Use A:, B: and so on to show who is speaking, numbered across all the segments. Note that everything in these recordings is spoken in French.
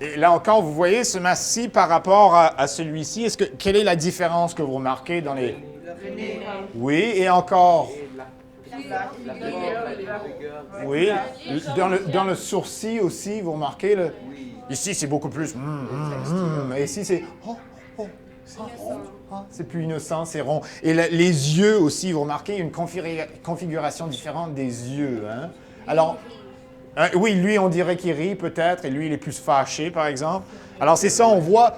A: Et là encore, vous voyez ce masque-ci par rapport à celui-ci. Quelle est la différence que vous remarquez dans les... Oui, et encore. Oui, dans le sourcil aussi, vous remarquez le... Ici, c'est beaucoup plus... Et ici, c'est... C'est plus innocent, c'est rond. Et les yeux aussi, vous remarquez une configuration différente des yeux. Hein? Alors, oui, lui, on dirait qu'il rit peut-être, et lui, il est plus fâché, par exemple. Alors, c'est ça, on voit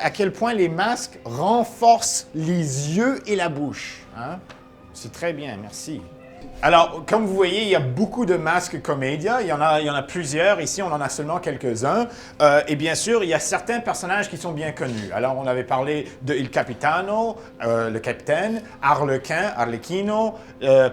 A: à quel point les masques renforcent les yeux et la bouche. Hein? C'est très bien, merci. Alors, comme vous voyez, il y a beaucoup de masques comédia. Il y en a plusieurs. Ici, on en a seulement quelques-uns. Et bien sûr, il y a certains personnages qui sont bien connus. Alors, on avait parlé de Il Capitano, le capitaine, Arlequin, Arlecchino,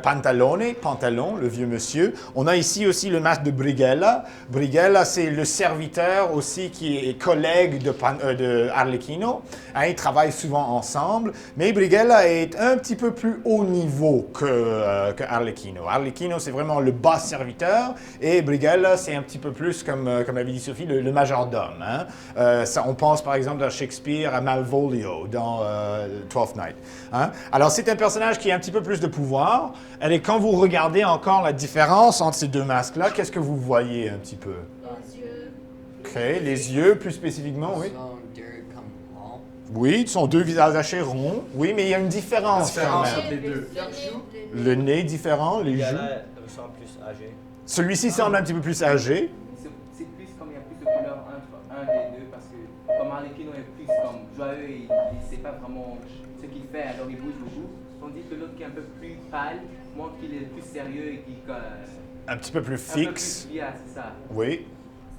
A: Pantalone, Pantalon, le vieux monsieur. On a ici aussi le masque de Brighella. Brighella, c'est le serviteur aussi qui est collègue de Arlecchino. Hein, ils travaillent souvent ensemble. Mais Brighella est un petit peu plus haut niveau que Arlecchino. Arlecchino, c'est vraiment le bas serviteur, et Brighella, c'est un petit peu plus, comme l'avait dit Sophie, le majordome. Hein? On pense par exemple à Shakespeare, à Malvolio dans Twelfth Night. Hein? Alors, c'est un personnage qui a un petit peu plus de pouvoir, et quand vous regardez encore la différence entre ces deux masques-là, qu'est-ce que vous voyez un petit peu?
B: Les yeux.
A: OK, les yeux plus spécifiquement, oui.
C: Sont deux comme ronds.
A: Oui, ce sont deux visages assez ronds, oui, mais il y a une différence quand même.
D: entre les deux.
A: Le nez différent, les joues.
E: Gala ressemble plus âgé.
A: Celui-ci semble un petit peu plus âgé.
F: C'est plus comme il y a plus de couleurs entre un des deux parce que comme Arlecchino est plus comme joyeux et il sait pas vraiment ce qu'il fait, alors il bouge beaucoup. Tandis que l'autre qui est un peu plus pâle montre qu'il est plus sérieux et qu'il
A: Un petit peu plus fixe.
F: c'est ça.
A: Oui.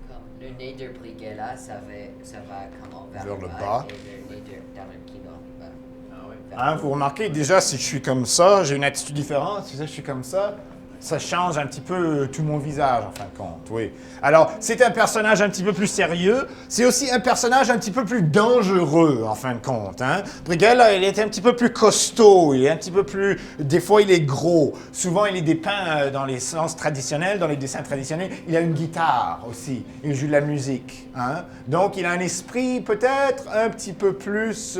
C: Comme le nez de Brighella, ça va comme vers
A: le bas.
C: Et le nez d'Arlecchino va
A: Hein, vous remarquez, déjà, si je suis comme ça, j'ai une attitude différente. Si je suis comme ça change un petit peu tout mon visage, en fin de compte, oui. Alors, c'est un personnage un petit peu plus sérieux. C'est aussi un personnage un petit peu plus dangereux, en fin de compte. Hein? Brighella, il est un petit peu plus costaud. Il est un petit peu plus... Des fois, il est gros. Souvent, il est dépeint dans les sens traditionnels, dans les dessins traditionnels. Il a une guitare aussi. Il joue de la musique. Hein? Donc, il a un esprit peut-être un petit peu plus...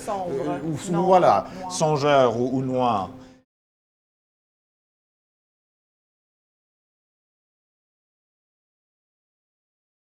G: Sombre.
A: voilà, songeur ou noir.